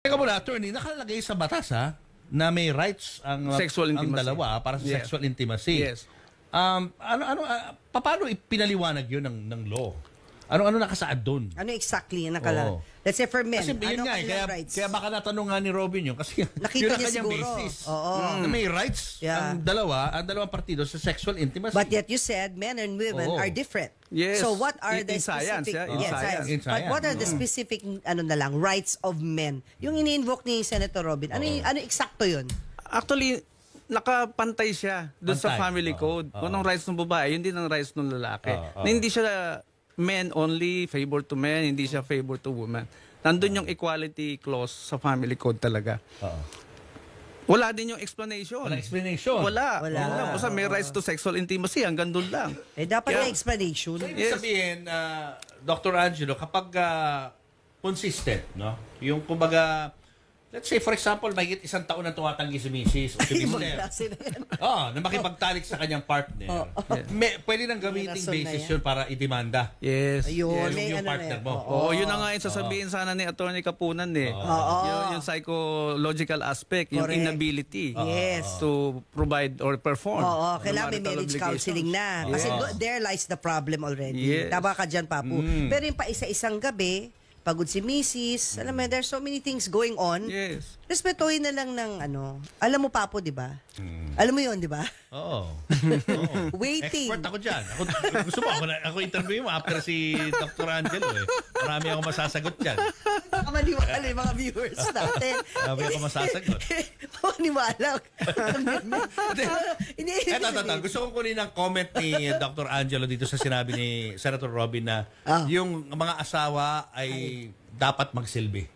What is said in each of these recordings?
Teka muna, attorney, nakalagay sa batas na may rights ang Sexual ang intimacy. dalawa para sa Yes. sexual intimacy. Yes. Paano ipinaliwanag yun ng law? Ano nakasaad doon? Ano exactly yung nakala? Oo. Let's say for men, Kasi yun ano nga, kanilang rights? kaya baka natanong nga ni Robin yun. Kasi Nakita yun ang niya kanyang siguro. basis. Oo. Na may rights ang dalawang partido sa sexual intimacy. But yet you said men and women Oo. are different. Yes. So what are In the science, specific yeah, in Yes, science. In But science. what are the specific rights of men? Yung ini-invoke ni Senator Robin. Ano eksakto 'yun? Actually, nakapantay siya doon sa Pantay. family code. Kung anong rights ng babae, yun din ang rights ng lalaki. Oo. Na hindi siya men only, favor to men, hindi siya favor to women. Nandun yung equality clause sa family code talaga. Wala din yung explanation. Walang explanation. Wala. Wala. Wala. Basta may rights to sexual intimacy, hanggang doon lang. Dapat Kaya- may explanation. So, ibig sabihin, Dr. Angelo, kapag consistent, no? Yung kumbaga, let's say, for example, may isang taon na tumatanggi si Mrs. o si Ibang Mr. klase na yan. Na makipagtalik sa kanyang partner. Pwede nang gamiting Rason na basis yan. yun para idemanda. Yes. Ayun, Yes, may yung ano partner na yan. mo. Oo, yun na nga yung sasabihin sana ni Attorney Kapunan eh. Yung psychological aspect, yung Correct. inability Yes. to provide or perform. Oo, the kailangan may marital marriage obligations. counseling na. Kasi there lies the problem already. Yes. Tama ka dyan, Papu. Pero yung pa isa-isang gabi, pagod si Mrs. Alam mo, there's so many things going on. Yes. Respetuhin na lang ng alam mo, Papo, di ba? Alam mo yun, di ba? Oo. Waiting. Expert ako dyan. Gusto mo, ako interview mo after si Dr. Angelo eh. Marami ako masasagot dyan. Maniwala yung mga viewers natin. Marami ako masasagot. Maniwala. Eto. Gusto kong kunin ang comment ni Dr. Angelo dito sa sinabi ni Senator Robin na yung mga asawa ay dapat magsilbi.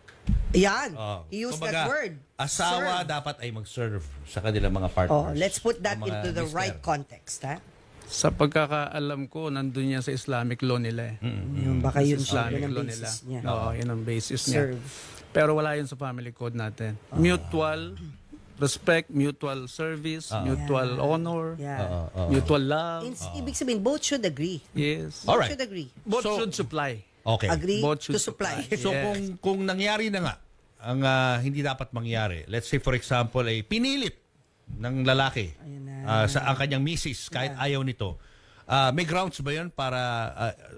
Yan. Oh. He used Kumbaga, that word. Asawa Serve. dapat ay mag-serve sa kanilang mga partners. Let's put that Ang mga into the mister. right context, ha? Sa pagkakaalam ko, nandun yan sa Islamic law nila eh. Yung baka yun Islamic ang law nila. basis niya. Oo, yun ang basis niya. Serve. Pero wala yun sa family code natin. Mutual respect, mutual service, mutual honor, Yeah. mutual love. Ibig sabihin, both should agree. Yes. Alright. Should agree. Both So- should supply. Okay. Agree Both to should supply. So Yes. kung nangyari na nga ang hindi dapat mangyari, let's say for example ay pinilit ng lalaki sa ang kanyang misis kahit ayaw nito, may grounds ba yun para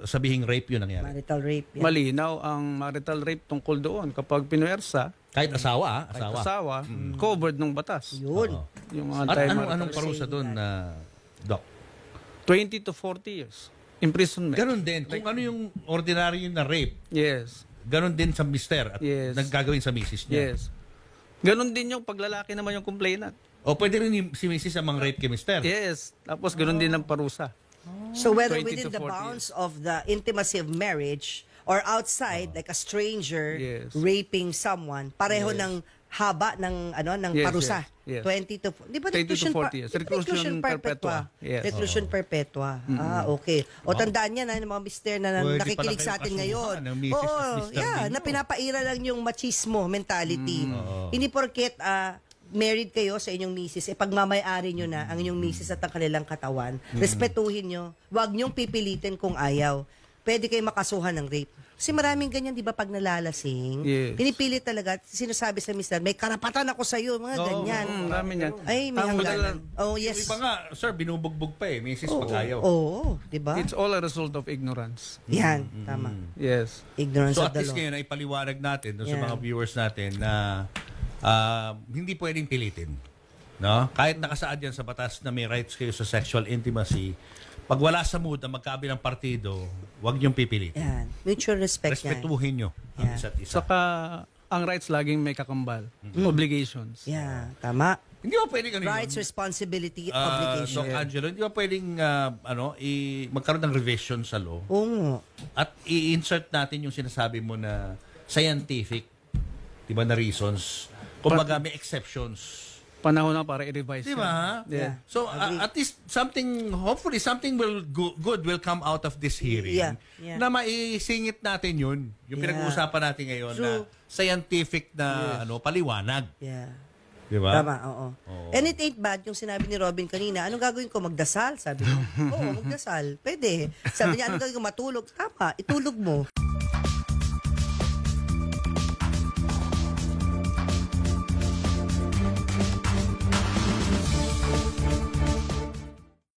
sabihing rape yun nangyari? Marital rape. Yan. Malinaw ang marital rape tungkol doon. Kapag pinuwersa, Kahit asawa, kahit asawa, covered ng batas. Yun. Yung At anti-marital anong parusa doon na Doc? 20 to 40 years. Imprisonment. Ganon din. Kung ano yung ordinary na rape, Yes. ganon din sa mister at Yes. naggagawin sa misis niya. Yes. Ganon din yung paglalaki naman yung complainant. O pwede rin si misis ang mang-rape kay mister. Yes. Tapos ganon din ang parusa. So whether 20 within to the 40 bounds of the intimacy of marriage or outside, like a stranger Yes. raping someone, pareho ng haba ng Yes, parusa. yes. 20 to di ba 20 to reclusion 40 years. Reclusion perpetua. Yes. Reclusion perpetua. Okay. O tandaan niya na ng mga mister na Pwede nakikinig pala sa kayo atin kasuhan ngayon. ng misis at mister na ninyo. pinapaira lang yung machismo mentality. Hindi porket married kayo sa inyong misis, pagmamayari nyo na ang inyong misis at ang kanilang katawan, respetuhin nyo. Huwag nyong pipilitin kung ayaw. Pwede kayo makasuhan ng rape. Kasi maraming ganyan, di ba, pag nalalasing, Yes. pinipilit talaga, sinasabi sa mister, may karapatan ako sa'yo, mga ganyan. Marami yan. Ay, may Ang hangganan. Oh, Yung yes. iba nga, sir, binubugbog pa eh. Misis pag ayaw. Oo, di ba? It's all a result of ignorance. Yan, tama. Yes. So Ignorance at of the least law. ngayon ay paliwanag natin doon sa Yeah. mga viewers natin na hindi pwedeng pilitin. No? Kahit nakasaad yan sa batas na may rights kayo sa sexual intimacy, pag wala sa mood ang magkabilang partido, huwag niyong pipilitin. Yan. Mutual respect yan. Respetuhin niyo ang Yeah. isa't isa. Saka, ang rights laging may kakambal. Obligations. Yeah, tama. Hindi ba pwedeng Rights, responsibility, Doc obligation. Angelo, hindi ba pwedeng magkaroon ng revision sa law Oo. at i-insert natin yung sinasabi mo na scientific, di ba, na reasons. Kumbaga may exceptions. Panahon na para i-revise. Di yan. ba? Yeah. So at least hopefully something good will come out of this hearing. Yeah, yeah. Na maisingit natin yun, yung Yeah. pinag-uusapan natin ngayon na True. scientific na paliwanag. Yeah. Di ba? Tama, oo. And it ain't bad yung sinabi ni Robin kanina. Anong gagawin ko? Magdasal? Sabi niya. Oo, magdasal. Pwede. Sabi niya, anong gagawin ko? Matulog? Tama, itulog mo.